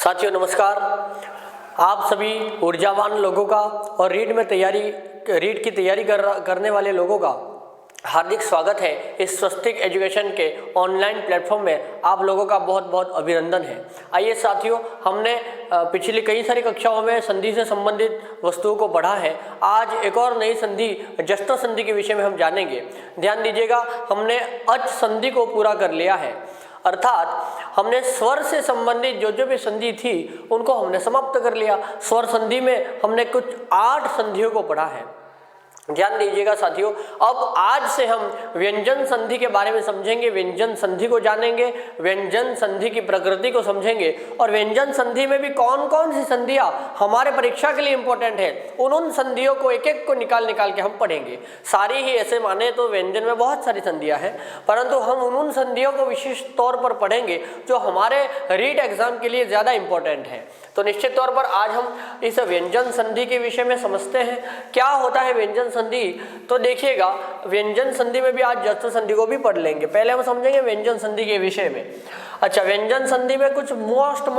साथियों नमस्कार। आप सभी ऊर्जावान लोगों का और रीट की तैयारी करने वाले लोगों का हार्दिक स्वागत है। इस स्वस्तिक एजुकेशन के ऑनलाइन प्लेटफॉर्म में आप लोगों का बहुत बहुत अभिनंदन है। आइए साथियों, हमने पिछली कई सारी कक्षाओं में संधि से संबंधित वस्तुओं को पढ़ा है। आज एक और नई संधि जस्त संधि के विषय में हम जानेंगे। ध्यान दीजिएगा, हमने अच संधि को पूरा कर लिया है, अर्थात हमने स्वर से संबंधित जो भी संधि थी उनको हमने समाप्त कर लिया। स्वर संधि में हमने कुछ 8 संधियों को पढ़ा है। ध्यान दीजिएगा साथियों, अब आज से हम व्यंजन संधि के बारे में समझेंगे, व्यंजन संधि को जानेंगे, व्यंजन संधि की प्रकृति को समझेंगे और व्यंजन संधि में भी कौन कौन सी संधियां हमारे परीक्षा के लिए इंपॉर्टेंट है, उन संधियों को एक एक को निकाल के हम पढ़ेंगे। सारी ही ऐसे माने तो व्यंजन में बहुत सारी संधियां हैं, परंतु हम उन संधियों को विशेष तौर पर पढ़ेंगे जो हमारे रीट एग्जाम के लिए ज़्यादा इंपॉर्टेंट है। तो निश्चित तौर पर आज हम इस व्यंजन संधि के विषय में समझते हैं क्या होता है व्यंजन संधि। तो देखिएगा, व्यंजन संधि में भी आज जस्त संधि को भी पढ़ लेंगे। पहले हम समझेंगे व्यंजन संधि के विषय में। अच्छा, व्यंजन संधि में कुछ मोस्ट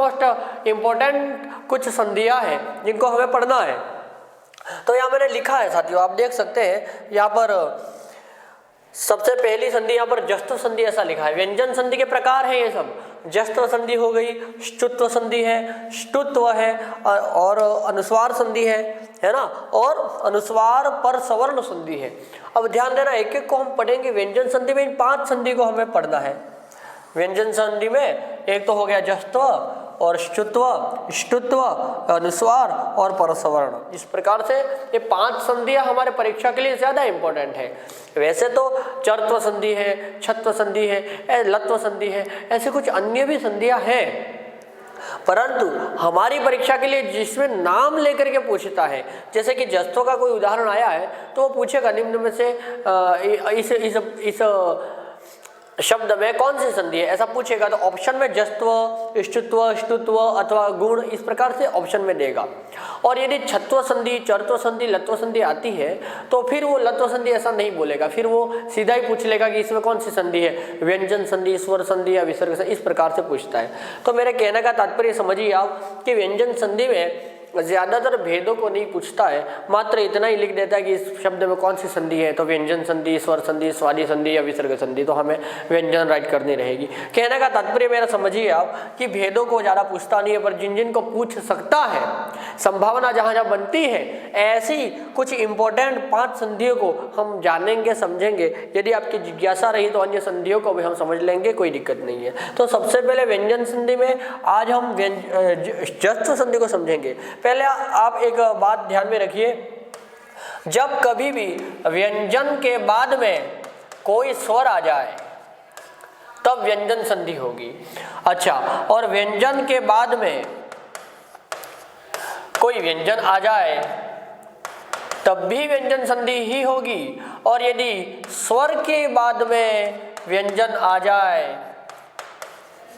इंपॉर्टेंट कुछ संधियां हैं जिनको हमें पढ़ना है। तो यहाँ मैंने लिखा है साथियों, आप देख सकते हैं यहाँ पर सबसे पहली संधि यहाँ पर जस्त संधि ऐसा लिखा है। व्यंजन संधि के प्रकार है ये सब। जस्त संधि हो गई, ष्टुत्व संधि है, ष्टुत्व है और अनुस्वार संधि है ना, और अनुस्वार पर सवर्ण संधि है। अब ध्यान देना, एक एक को हम पढ़ेंगे। व्यंजन संधि में इन 5 संधि को हमें पढ़ना है। व्यंजन संधि में एक तो हो गया जस्तव और ष्टुत्व, ष्टुत्व, अनुस्वार और परसवर्ण। इस प्रकार से ये 5 संधियां हमारे परीक्षा के लिए ज्यादा इंपॉर्टेंट है। वैसे तो चरत्व संधि है, छत्व संधि है, लत्व संधि है, ऐसे कुछ अन्य भी संधियां हैं, परंतु हमारी परीक्षा के लिए जिसमें नाम लेकर के पूछता है, जैसे कि जस्तों का कोई उदाहरण आया है तो वो पूछेगा निम्न में से इस शब्द में कौन सी संधि है, ऐसा पूछेगा तो ऑप्शन में जस्तव, ष्टुत्व, ष्टुत्व अथवा गुण इस प्रकार से ऑप्शन में देगा। और यदि छत्व संधि, चरत्व संधि, लत्व संधि आती है तो फिर वो लत्व संधि ऐसा नहीं बोलेगा, फिर वो सीधा ही पूछ लेगा कि इसमें कौन सी संधि है, व्यंजन संधि, स्वर संधि या विसर्ग संधि, इस प्रकार से पूछता है। तो मेरे कहने का तात्पर्य समझिए आप कि व्यंजन संधि में ज्यादातर भेदों को नहीं पूछता है, मात्र इतना ही लिख देता है कि इस शब्द में कौन सी संधि है, तो व्यंजन संधि, स्वर संधि, स्वादी संधि या विसर्ग संधि, तो हमें व्यंजन राइट करनी रहेगी। कहने का तात्पर्य मेरा समझिए आप कि भेदों को ज्यादा पूछता नहीं है, पर जिन जिन को पूछ सकता है, संभावना जहां जहां बनती है, ऐसी कुछ इंपॉर्टेंट 5 संधियों को हम जानेंगे, समझेंगे। यदि आपकी जिज्ञासा रही तो अन्य संधियों को भी हम समझ लेंगे, कोई दिक्कत नहीं है। तो सबसे पहले व्यंजन संधि में आज हम जस्त संधि को समझेंगे। पहले आप एक बात ध्यान में रखिए, जब कभी भी व्यंजन के बाद में कोई स्वर आ जाए तब व्यंजन संधि होगी। अच्छा, और व्यंजन के बाद में कोई व्यंजन आ जाए तब भी व्यंजन संधि ही होगी, और यदि स्वर के बाद में व्यंजन आ जाए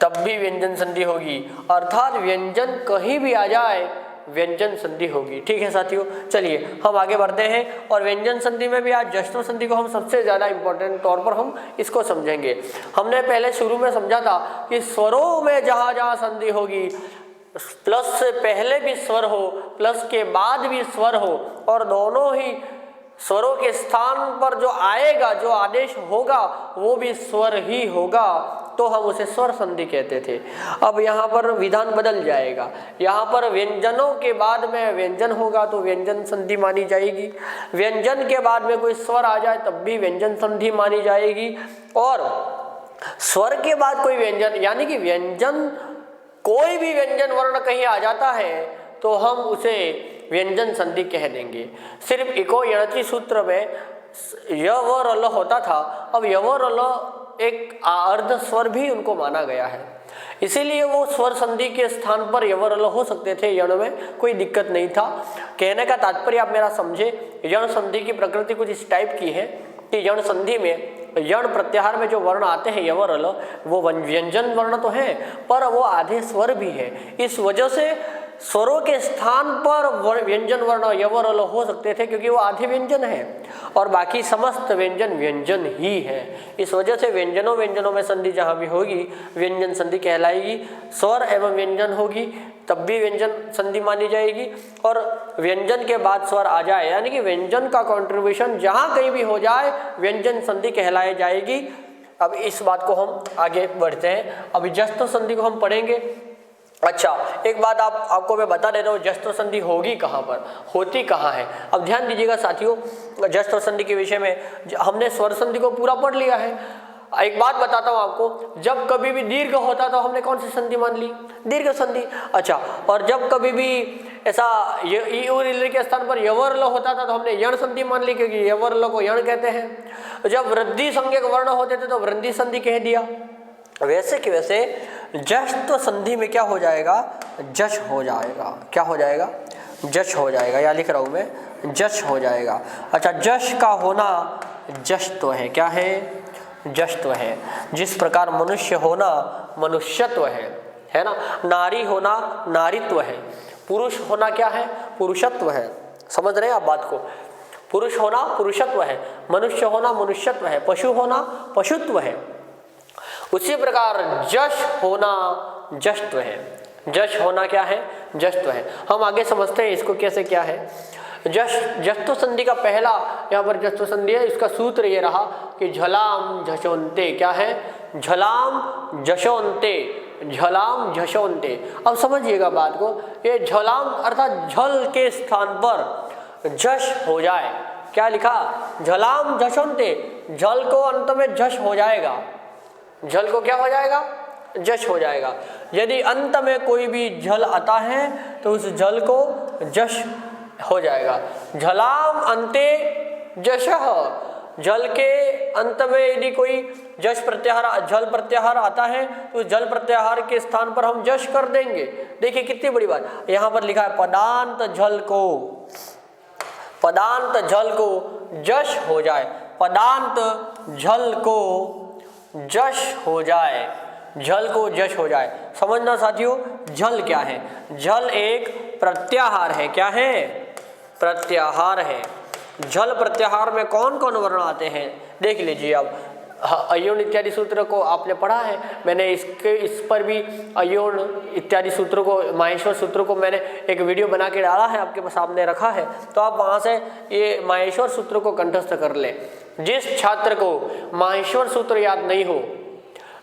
तब भी व्यंजन संधि होगी, अर्थात व्यंजन कहीं भी आ जाए व्यंजन संधि होगी। ठीक है साथियों, चलिए हम आगे बढ़ते हैं। और व्यंजन संधि में भी आज जस्त संधि को हम सबसे ज्यादा इंपॉर्टेंट तौर पर हम इसको समझेंगे। हमने पहले शुरू में समझा था कि स्वरों में जहां जहां संधि होगी, प्लस से पहले भी स्वर हो, प्लस के बाद भी स्वर हो, और दोनों ही स्वरों के स्थान पर जो आएगा, जो आदेश होगा वो भी स्वर ही होगा, तो हम उसे स्वर संधि कहते थे। अब यहाँ पर विधान बदल जाएगा, यहाँ पर व्यंजनों के बाद में व्यंजन होगा तो व्यंजन संधि मानी जाएगी, व्यंजन के बाद में कोई स्वर आ जाए तब भी व्यंजन संधि मानी जाएगी, और स्वर के बाद कोई व्यंजन, यानी कि व्यंजन, कोई भी व्यंजन वर्ण कहीं आ जाता है तो हम उसे व्यंजन संधि कह देंगे। सिर्फ इको यणति सूत्र में य व र ल होता था, अब य व र ल एक अर्ध स्वर भी उनको माना गया है, इसीलिए वो स्वर संधि के स्थान पर य व र ल हो सकते थे, यण में कोई दिक्कत नहीं था। कहने का तात्पर्य आप मेरा समझे, यण संधि की प्रकृति कुछ इस टाइप की है कि यण संधि में यण प्रत्याहार में जो वर्ण आते हैं य व र ल, वो व्यंजन वर्ण तो है पर वो आधे स्वर भी है। इस वजह से स्वरों के स्थान पर व्यंजन वर्ण यवर ल हो सकते थे, क्योंकि वो आधे व्यंजन है और बाकी समस्त व्यंजन व्यंजन ही है। इस वजह से व्यंजनों में संधि जहाँ भी होगी व्यंजन संधि कहलाएगी। स्वर एवं व्यंजन होगी तब भी व्यंजन संधि मानी जाएगी, और व्यंजन के बाद स्वर आ जाए यानी कि व्यंजन का कंट्रीब्यूशन जहाँ कहीं भी हो जाए व्यंजन संधि कहलाई जाएगी। अब इस बात को हम आगे बढ़ते हैं। अभी जस्त्र संधि को हम पढ़ेंगे। अच्छा, एक बात आपको मैं बता दे रहा हूँ, जस्त्र संधि होगी कहाँ पर, होती कहाँ है। अब ध्यान दीजिएगा साथियों, जस्त्र संधि के विषय में हमने स्वर संधि को पूरा पढ़ लिया है। एक बात बताता हूँ आपको, जब कभी भी दीर्घ होता तो हमने कौन सी संधि मान ली, दीर्घ संधि। अच्छा, और जब कभी भी ऐसा ई और इल के स्थान पर यवर्ल होता था तो हमने यण संधि मान ली, क्योंकि यवर्ल को यण कहते हैं। जब वृद्धि संज्ञक वर्ण होते थे तो वृद्धि संधि कह दिया। वैसे कि वैसे जस्त्व संधि में क्या हो जाएगा, जश हो जाएगा। क्या हो जाएगा, जश हो जाएगा। या लिख रहा हूँ मैं, जश हो जाएगा। अच्छा, जश का होना जश्त्व है। क्या है, जश्त्व है। जिस प्रकार मनुष्य होना मनुष्यत्व है ना। नारी होना नारीत्व है। पुरुष होना क्या है, पुरुषत्व है। समझ रहे हैं आप बात को, पुरुष होना पुरुषत्व है, मनुष्य होना मनुष्यत्व है, पशु होना पशुत्व है। उसी प्रकार जश होना जश्त्व है। जश होना क्या है, जश्त्व है। हम आगे समझते हैं इसको कैसे क्या है। जश्त्व संधि का पहला यहाँ पर जश्त्व संधि है, इसका सूत्र ये रहा कि झलाम झशोन्ते। क्या है, झलाम झशोन्ते, झलाम झशोन्ते। अब समझिएगा बात को, ये झलाम अर्थात झल के स्थान पर जश हो जाए। क्या लिखा, झलाम झशोन्ते, झल को अंत में जश हो जाएगा। झल को क्या हो जाएगा, जश हो जाएगा। यदि अंत में कोई भी झल आता है तो उस झल को जश हो जाएगा। झलाम अंते जशः, जल के अंत में यदि कोई जश प्रत्याहार झल प्रत्याहार आता है तो जल प्रत्याहार के स्थान पर हम जश कर देंगे। देखिए कितनी बड़ी बात, यहाँ पर लिखा है पदांत झल को, पदांत झल को जश हो जाए। पदांत झल को जश हो जाए, झल को जश हो जाए। समझना साथियों, झल क्या है, झल एक प्रत्याहार है। क्या है, प्रत्याहार है। झल प्रत्याहार में कौन कौन वर्ण आते हैं देख लीजिए। अब अयोन इत्यादि सूत्र को आपने पढ़ा है, मैंने इस पर भी अयोन इत्यादि सूत्रों को, माहेश्वर सूत्रों को मैंने एक वीडियो बना के डाला है, आपके सामने रखा है, तो आप वहाँ से ये माहेश्वर सूत्र को कंठस्थ कर लें। जिस छात्र को माहेश्वर सूत्र याद नहीं हो,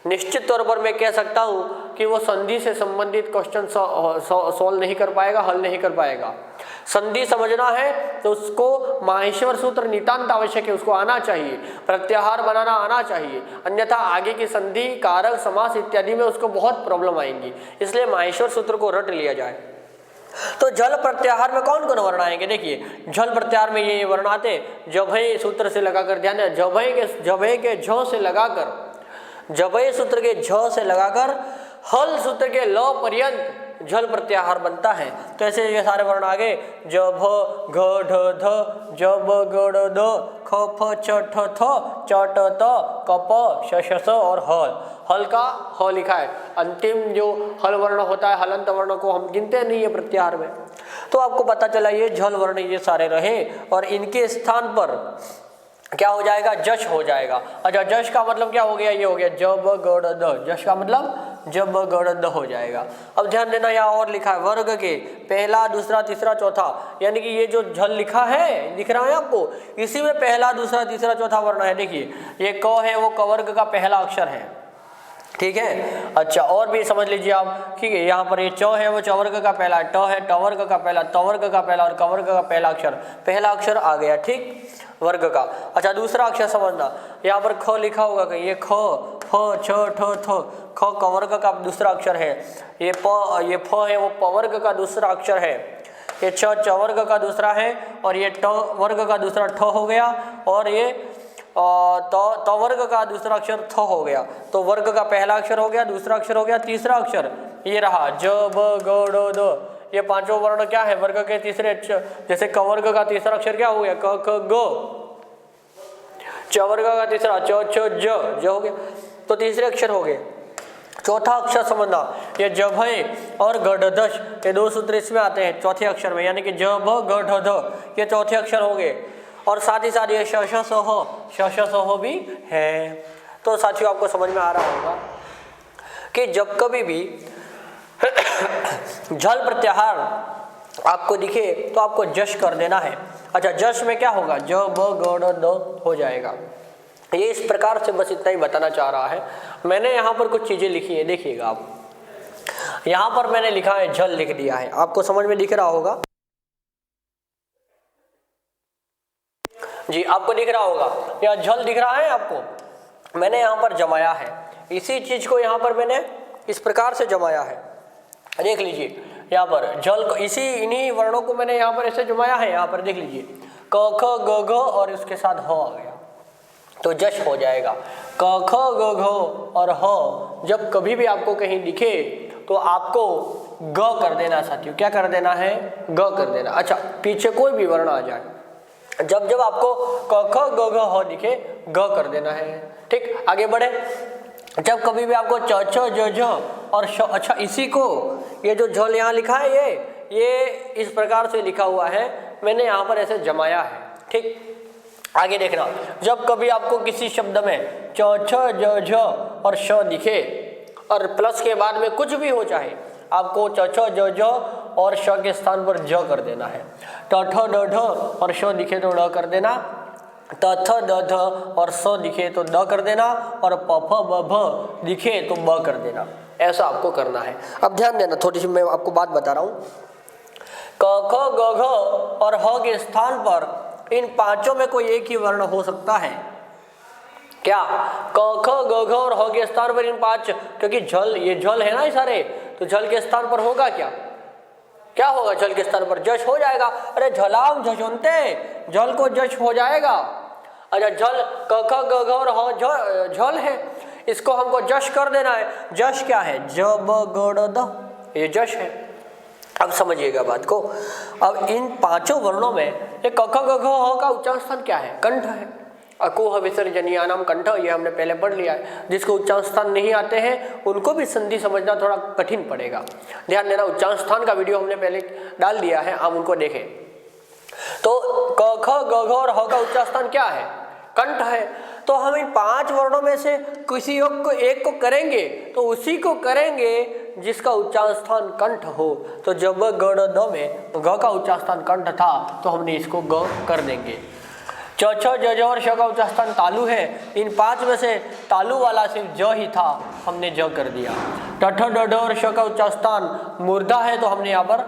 निश्चित तौर पर मैं कह सकता हूँ कि वो संधि से संबंधित क्वेश्चन सॉल्व नहीं कर पाएगा, हल नहीं कर पाएगा। संधि समझना है तो उसको माहेश्वर सूत्र नितांत आवश्यक है, उसको आना चाहिए, प्रत्याहार बनाना आना चाहिए, अन्यथा आगे की संधि, कारक, समास इत्यादि में उसको बहुत प्रॉब्लम आएंगी। इसलिए माहेश्वर सूत्र को रट लिया जाए। तो जल प्रत्याहार में कौन कौन वर्ण आएंगे देखिए। जल प्रत्याहार में ये वर्ण आते, जभय सूत्र से लगाकर, ध्यान है, जभय के झ से लगाकर, जभय सूत्र के झ से लगाकर हल सूत्र के ल पर्यंत झल प्रत्याहार बनता है। तो ऐसे ये सारे वर्ण आगे, जभ घ ढ ध, जब गड़ द, ख फ च ठ थ, च ट त, क प श श स और हल। हल का ह लिखा है, अंतिम जो हल वर्ण होता है, हलंत वर्ण को हम गिनते नहीं है प्रत्याहार में। तो आपको पता चला ये झल वर्ण ये सारे रहे और इनके स्थान पर क्या हो जाएगा, जश हो जाएगा। अच्छा, जश का मतलब क्या हो गया, ये हो गया जब गड़ द, जश का मतलब जब गड़ द हो जाएगा। अब ध्यान देना, यहाँ और लिखा है वर्ग के पहला, दूसरा, तीसरा, चौथा, यानी कि ये जो झल लिखा है, दिख रहा है आपको, इसी में पहला, दूसरा, तीसरा, चौथा वर्ण है। देखिए ये क है, वो कवर्ग का पहला अक्षर है, ठीक है। अच्छा, और भी समझ लीजिए आप, ठीक है। यहाँ पर ये च है, वो चवर्ग का पहला, ट है टवर्ग का पहला, तवर्ग का पहला और कवर्ग का पहला अक्षर आ गया, ठीक, वर्ग का। अच्छा, दूसरा अक्षर समझना, यहाँ पर ख लिखा होगा कहीं, ये ख, फ, छ, ठ, थ, ख कवर्ग का दूसरा अक्षर है। ये फ है, वो पवर्ग का दूसरा अक्षर है। ये छ चवर्ग का दूसरा है और ये ट वर्ग का दूसरा ठ हो गया और ये तवर्ग का दूसरा अक्षर थ हो गया। तो वर्ग का पहला अक्षर हो गया, दूसरा अक्षर हो गया, तीसरा अक्षर ये रहा ज ब ग ड द। ये पांचों वर्ण क्या है, वर्ग के तीसरे, जैसे कवर्ग का तीसरा अक्षर क्या हो गया, क ख ग, चवर्ग का तीसरा च छ ज हो गया, तो तीसरे अक्षर हो गए। चौथा अक्षर समझना, ये जभ और गढ़धश ये दो सूत्र इसमें आते हैं चौथे अक्षर में, यानी कि जभ गढ़ध ये चौथे अक्षर होंगे। और साथ ही साथ ये श सह भी है। तो साथियों आपको समझ में आ रहा होगा कि जब कभी भी झल प्रत्याहार आपको दिखे तो आपको जश कर देना है। अच्छा, जश में क्या होगा, ज ब ग ड द हो जाएगा। ये इस प्रकार से बस इतना ही बताना चाह रहा है। मैंने यहाँ पर कुछ चीजें लिखी है, देखिएगा आप, यहाँ पर मैंने लिखा है झल लिख दिया है, आपको समझ में दिख रहा होगा जी, आपको दिख रहा होगा, यह झल दिख रहा है आपको। मैंने यहाँ पर जमाया है, इसी चीज को यहाँ पर मैंने इस प्रकार से जमाया है, देख लीजिए यहाँ पर जल को, इसी इन्हीं वर्णों को मैंने यहाँ पर ऐसे जमाया है। यहाँ पर देख लीजिए क ख ग घ और उसके साथ ह आ गया तो जश हो जाएगा। क ख ग घ और ह जब कभी भी आपको कहीं दिखे तो आपको ग कर देना साथियों, क्या कर देना है, ग कर देना। अच्छा, पीछे कोई भी वर्ण आ जाए, जब जब आपको क ख ग घ ह दिखे ग कर देना है। ठीक, आगे बढ़े। जब कभी भी आपको च छ ज झ और श, अच्छा इसी को ये जो झल यहाँ लिखा है ये इस प्रकार से लिखा हुआ है, मैंने यहाँ पर ऐसे जमाया है। ठीक, आगे देखना, जब कभी आपको किसी शब्द में च छ ज झ और श दिखे और प्लस के बाद में कुछ भी हो चाहे, आपको च छ ज झ और श के स्थान पर ज कर देना है। ट ठ ड ढ और श दिखे तो ड कर देना, त थ द ध और स दिखे तो द कर देना, और प फ ब भ दिखे तो ब कर देना। ऐसा आपको करना है। अब ध्यान देना, थोड़ी सी मैं आपको बात बता रहा हूँ। क ख ग घ और ह के स्थान पर इन पांचों में कोई एक ही वर्ण हो सकता है। क्या, क ख ग घ और ह के स्थान पर इन पांच, क्योंकि झल, ये झल है ना ये सारे, तो झल के स्थान पर होगा क्या, क्या होगा, जल के स्थान पर जश हो जाएगा। अरे झलाम झुनते, जल को जश हो जाएगा। अच्छा, जल क ख ग घ और ह झल है, इसको हमको जश कर देना है। जश क्या है, ज ब ग ड द, ये जश है। अब समझिएगा बात को। अब इन पांचों वर्णों में ये क ख ग घ ह का उच्चारण स्थान क्या है, कंठ है। अकुह विसर्जनीयानाम कंठ, ये हमने पहले पढ़ लिया है। जिसको उच्चारण स्थान नहीं आते हैं उनको भी संधि समझना थोड़ा कठिन पड़ेगा। ध्यान देना, उच्चारण स्थान का वीडियो हमने पहले डाल दिया है, आप उनको देखें। तो क ख ग घ और ह का उच्चारण स्थान क्या है, कंठ है। तो हम इन पांच वर्णों में से किसी एक को करेंगे तो उसी को करेंगे जिसका उच्चारण स्थान कंठ हो। तो जब ग ड द में घ का उच्चारण स्थान कंठ था तो हमने इसको ग कर देंगे। च छ ज झ और श का उच्चारण स्थान तालु है, इन पांच में से तालु वाला सिर्फ ज ही था, हमने ज कर दिया। ट ठ ड ढ और श का उच्चारण स्थान मूर्धा है, तो हमने यहाँ पर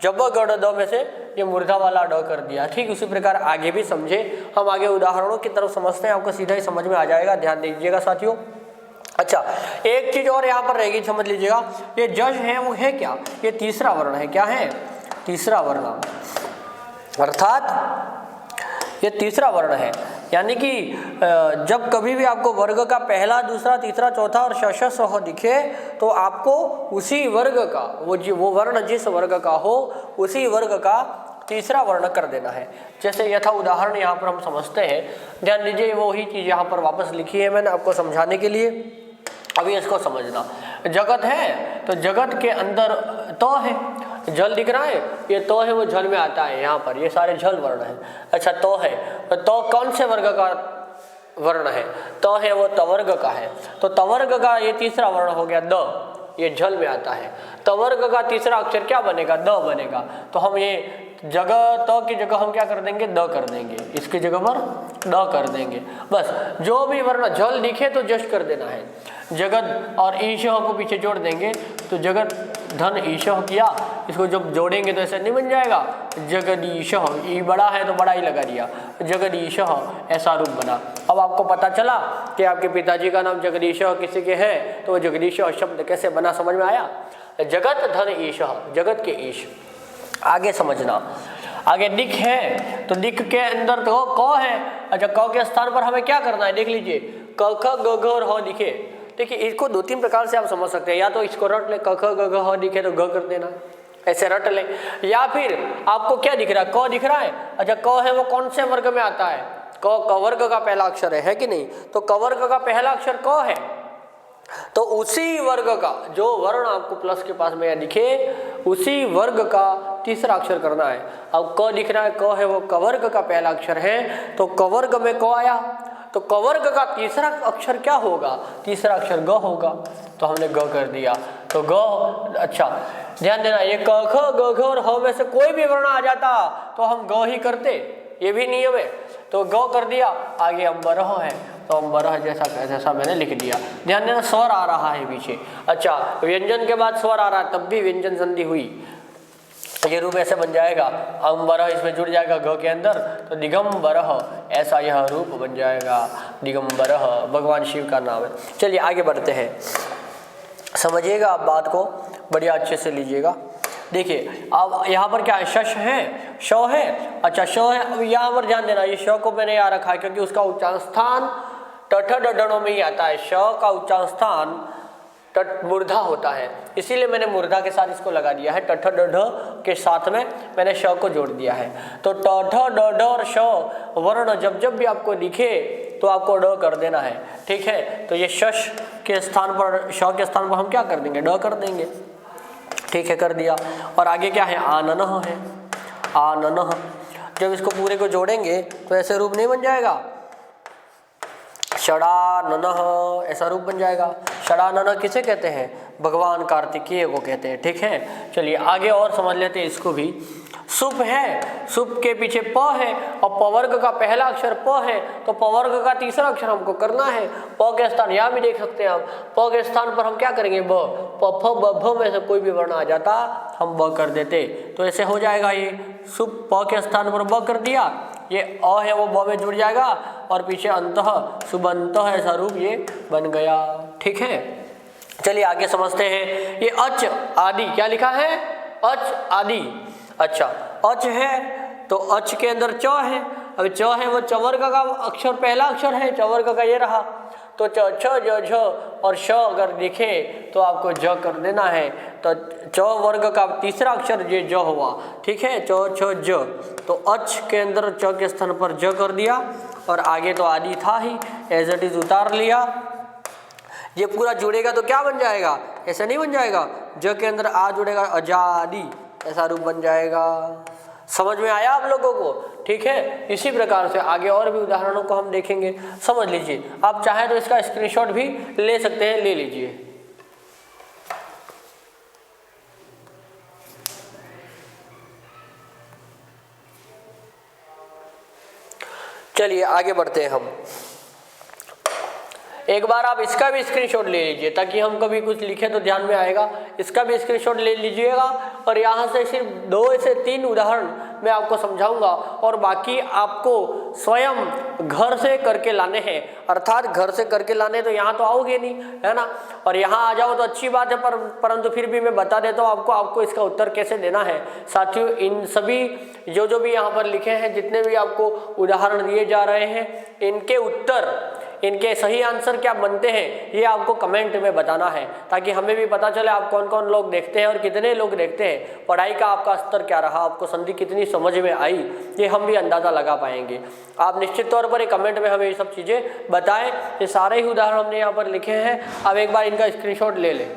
जब ग ड द में से ये मूर्धा वाला ड कर दिया। ठीक उसी प्रकार आगे भी समझे, हम आगे उदाहरणों की तरफ समझते हैं, आपको सीधा ही समझ में आ जाएगा। ध्यान दीजिएगा साथियों। अच्छा, एक चीज और यहाँ पर रहेगी, समझ लीजिएगा, ये जश है वो है क्या, ये तीसरा वर्ण है। क्या है, तीसरा वर्ण, अर्थात ये तीसरा वर्ण है। यानी कि जब कभी भी आपको वर्ग का पहला, दूसरा, तीसरा, चौथा और श श स दिखे तो आपको उसी वर्ग का, वो वर्ण जिस वर्ग का हो उसी वर्ग का तीसरा वर्ण कर देना है। जैसे यथा उदाहरण यहाँ पर हम समझते हैं, ध्यान दीजिए, वो ही चीज यहाँ पर वापस लिखी है मैंने आपको समझाने के लिए। अभी इसको समझना, जगत है तो जगत के अंदर तो है, जल दिख रहा है, ये तो है वो झल में आता है। यहाँ पर ये सारे झल वर्ण है। अच्छा, तो है तो कौन से वर्ग का वर्ण है, तो है वो तवर्ग का है। तो तवर्ग का ये तीसरा वर्ण हो गया द, ये झल में आता है। तवर्ग का तीसरा अक्षर क्या बनेगा, द बनेगा। तो हम ये जगह तो की जगह हम क्या कर देंगे, द कर देंगे, इसकी जगह पर द कर देंगे। बस जो भी वर्ण झल दिखे तो जश कर देना है। जगत और ईशह को पीछे जोड़ देंगे तो जगत धन ईशह किया, इसको जब जोड़ेंगे तो ऐसा नहीं बन जाएगा जगदीशह, ई बड़ा है तो बड़ा ही लगा दिया, जगदीशह ऐसा रूप बना। अब आपको पता चला कि आपके पिताजी का नाम जगदीशह किसी के है, तो वो जगदीशह शब्द कैसे बना, समझ में आया। जगत धन ईशह, जगत के ईश। आगे समझना, आगे दिक है तो दिक के अंदर तो क है। अच्छा, क के स्थान पर हमें क्या करना है, देख लीजिए, क ख ग घ और ह दिखे। देखिए, इसको दो तीन प्रकार से आप समझ सकते हैं। या तो इसको रट ले, क ख ग घ ह दिखे तो ग कर देना, ऐसे रट ले। या फिर आपको क्या दिख रहा है, क दिख रहा है। अच्छा, क है वो कौन से वर्ग में आता है, क वर्ग का पहला अक्षर है कि नहीं। तो क वर्ग का पहला अक्षर क है, तो उसी वर्ग का जो वर्ण आपको प्लस के पास में दिखे उसी वर्ग का तीसरा अक्षर करना है। अब क दिख रहा है, क है वो कवर्ग का पहला अक्षर है, तो कवर्ग में क आया, तो कवर्ग का तीसरा अक्षर क्या होगा? तीसरा अक्षर ग होगा, तो हमने ग कर दिया। तो ग, अच्छा ध्यान देना, ये क ख ग घ और ह में से कोई भी वर्ण आ जाता तो हम ग ही करते, ये भी नियम है। तो ग कर दिया, आगे अम्बरह है तो अम्बरह जैसा मैंने लिख दिया। ध्यान देना स्वर आ रहा है पीछे। अच्छा व्यंजन के बाद स्वर आ रहा है तब भी व्यंजन संधि हुई, ये रूप ऐसे बन जाएगा, अम्बरह इसमें जुड़ जाएगा ग के अंदर, तो दिगंबरह ऐसा यह रूप बन जाएगा। दिगंबरह भगवान शिव का नाम है। चलिए आगे बढ़ते हैं, समझिएगा आप बात को बढ़िया अच्छे से लीजिएगा। देखिए अब यहाँ पर क्या है, शश है, श है, अच्छा श है। अब यहाँ पर ध्यान देना, ये श को मैंने यहाँ रखा है क्योंकि उसका उच्चारण स्थान टठ डडणों में ही आता है। श का उच्चारण स्थान टट मूर्धा होता है, इसीलिए मैंने मूर्धा के साथ इसको लगा दिया है। टठ डढ के साथ में मैंने श को जोड़ दिया है। तो टठ डढ और श वर्ण जब जब भी आपको दिखे तो आपको ड कर देना है, ठीक है। तो ये शश के स्थान पर, श के स्थान पर हम क्या कर देंगे? ड कर देंगे, ठीक है, कर दिया। और आगे क्या है? आननह है, आननह। जब इसको पूरे को जोड़ेंगे तो ऐसे रूप नहीं बन जाएगा, षडाननः ऐसा रूप बन जाएगा। षडाननः किसे कहते हैं? भगवान कार्तिकेय को कहते हैं, ठीक है। चलिए आगे और समझ लेते हैं इसको भी। सुप है, सुप के पीछे प है और पवर्ग का पहला अक्षर प है, तो पवर्ग का तीसरा अक्षर हमको करना है। प के स्थान यहाँ भी देख सकते हैं आप, प के स्थान पर हम क्या करेंगे? ब। प फ ब भ में से कोई भी वर्ण आ जाता हम ब कर देते, तो ऐसे हो जाएगा। ये सुप प के स्थान पर ब कर दिया, ये अ है वो ब में जुड़ जाएगा और पीछे अंतः सुबंतः ऐसा रूप ये बन गया, ठीक है। चलिए आगे समझते हैं। ये अच आदि क्या लिखा है? अच आदि। अच्छा अच है तो अच के अंदर च है। अब च है वो चवर्ग का अक्षर, पहला अक्षर है चवर्ग का, ये रहा। तो च छ ज झ और श अगर दिखे तो आपको ज कर देना है। तो च वर्ग का तीसरा अक्षर ये ज हुआ, ठीक है, च छ ज। तो अच के अंदर च के स्थान पर ज कर दिया और आगे तो आदि था ही, एज इट इज उतार लिया। ये पूरा जुड़ेगा तो क्या बन जाएगा? ऐसा नहीं बन जाएगा, ज के अंदर आ जुड़ेगा, अजादि ऐसा रूप बन जाएगा। समझ में आया आप लोगों को? ठीक है। इसी प्रकार से आगे और भी उदाहरणों को हम देखेंगे, समझ लीजिए। आप चाहें तो इसका स्क्रीनशॉट भी ले सकते हैं, ले लीजिए। चलिए आगे बढ़ते हैं हम। एक बार आप इसका भी स्क्रीनशॉट ले लीजिए ताकि हम कभी कुछ लिखे तो ध्यान में आएगा। इसका भी स्क्रीनशॉट ले लीजिएगा और यहाँ से सिर्फ 2 से 3 उदाहरण मैं आपको समझाऊंगा और बाकी आपको स्वयं घर से करके लाने हैं। अर्थात घर से करके लाने तो यहाँ तो आओगे नहीं, है ना, और यहाँ आ जाओ तो अच्छी बात है, परंतु फिर भी मैं बता देता हूँ आपको इसका उत्तर कैसे देना है। साथियों इन सभी जो भी यहाँ पर लिखे हैं, जितने भी आपको उदाहरण दिए जा रहे हैं, इनके उत्तर, इनके सही आंसर क्या बनते हैं ये आपको कमेंट में बताना है ताकि हमें भी पता चले आप कौन कौन लोग देखते हैं और कितने लोग देखते हैं। पढ़ाई का आपका स्तर क्या रहा, आपको संधि कितनी समझ में आई, ये हम भी अंदाज़ा लगा पाएंगे। आप निश्चित तौर पर एक कमेंट में हमें ये सब चीज़ें बताएं। ये सारे ही उदाहरण हमने यहाँ पर लिखे हैं, अब एक बार इनका स्क्रीनशॉट ले लें।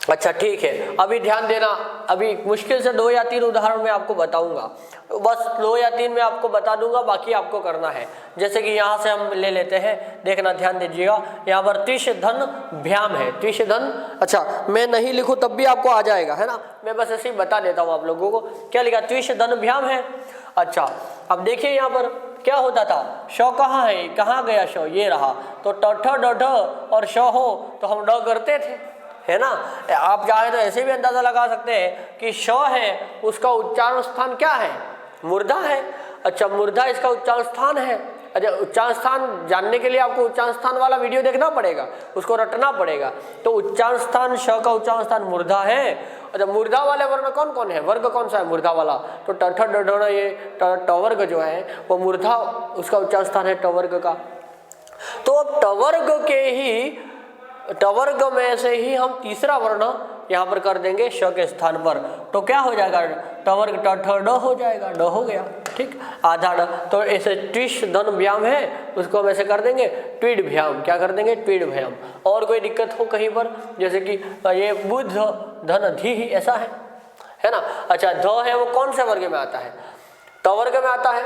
अच्छा ठीक है, अभी ध्यान देना, अभी मुश्किल से 2 या 3 उदाहरण मैं आपको बताऊंगा, बस 2 या 3 मैं आपको बता दूंगा, बाकी आपको करना है। जैसे कि यहाँ से हम ले लेते हैं, देखना ध्यान दीजिएगा। यहाँ पर त्विष धन भ्याम है, त्विष धन, अच्छा मैं नहीं लिखूँ तब भी आपको आ जाएगा, है ना, मैं बस ऐसे ही बता देता हूँ आप लोगों को। क्या लिखा? त्विष धन भ्याम है। अच्छा अब देखिए यहाँ पर क्या होता था, श कहाँ है, कहाँ गया श, ये रहा। तो टठ डढ और श हो तो हम ड करते थे, है ना। आप चाहे तो ऐसे भी अंदाजा लगा सकते हैं कि श है उसका उच्चारण स्थान क्या है? मूर्धा है। अच्छा मूर्धा इसका उच्चारण स्थान है। अच्छा उच्चारण स्थान जानने के लिए आपको उच्चारण स्थान वाला वीडियो देखना पड़ेगा, उसको रटना पड़ेगा। तो उच्चारण स्थान, श का उच्चारण स्थान मूर्धा है। अच्छा मूर्धा वाले वर्ण कौन कौन है, वर्ग कौन सा है मूर्धा वाला? तो टठ डढ, ये टवर्ग जो है वो मूर्धा, उसका उच्चारण स्थान है टवर्ग का। तो अब टवर्ग के ही, टवर्ग में से ही हम तीसरा वर्ण यहाँ पर कर देंगे श के स्थान पर, तो क्या हो जाएगा? टवर्ग टठ ड हो जाएगा, ड हो गया, ठीक, आधाड़, तो ऐसे ट्विश धन व्याम है उसको हम ऐसे कर देंगे ट्विड भ्याम, क्या कर देंगे ट्विड भ्याम। और कोई दिक्कत हो कहीं पर, जैसे कि ये बुध धन धी ही ऐसा है ना। अच्छा, ध है वो कौन से वर्ग में आता है, तवर्ग में आता है,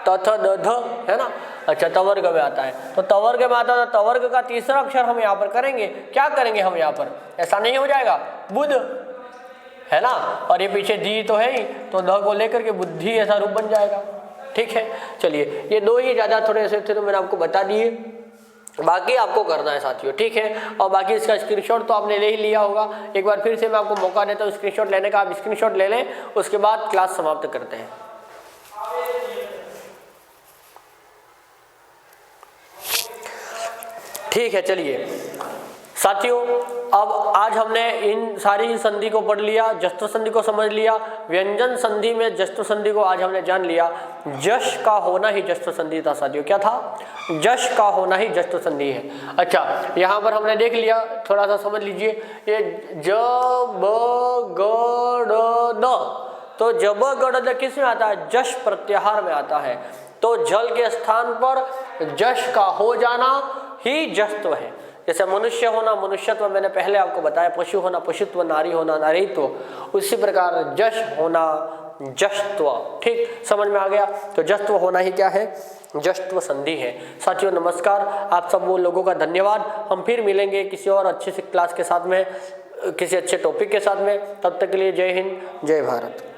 तथ द है ना। अच्छा, तवर्ग में आता है, तो तवर्ग में आता है, तो तवर्ग का तीसरा अक्षर हम यहाँ पर करेंगे, क्या करेंगे हम यहाँ पर, ऐसा नहीं हो जाएगा बुध है ना, और ये पीछे धी तो है ही, तो ध को लेकर के बुद्धि ऐसा रूप बन जाएगा। ठीक है, चलिए ये दो ही ज़्यादा थोड़े ऐसे थे तो मैंने आपको बता दिए, बाकी आपको करना है साथियों। ठीक है, और बाकी इसका स्क्रीनशॉट तो आपने ले ही लिया होगा। एक बार फिर से मैं आपको मौका देता हूँ स्क्रीनशॉट लेने का, आप स्क्रीनशॉट ले लें, उसके बाद क्लास समाप्त करते हैं। ठीक है, चलिए साथियों, अब आज हमने इन सारी संधि को पढ़ लिया, जस्त्र संधि को समझ लिया, व्यंजन संधि में जस्त्र संधि को आज हमने जान लिया। जश का होना ही जस्त्र संधि था साथियों, क्या था, जश का होना ही जस्त्र संधि है। अच्छा, यहाँ पर हमने देख लिया, थोड़ा सा समझ लीजिए, ये ज ब ग ड द, तो जब ग ड किस में आता है, जश प्रत्याहार में आता है। तो जल के स्थान पर जश का हो जाना ही जस्त्व है। जैसे मनुष्य होना मनुष्यत्व मैंने पहले आपको बताया, पशु होना पशुत्व, नारी होना नारीत्व, उसी प्रकार जश होना जश्त्व। ठीक, समझ में आ गया। तो जश्त्व होना ही क्या है, जश्त्व संधि है। साथियों नमस्कार, आप सब वो लोगों का धन्यवाद। हम फिर मिलेंगे किसी और अच्छे से क्लास के साथ में, किसी अच्छे टॉपिक के साथ में। तब तक के लिए जय हिंद, जय भारत।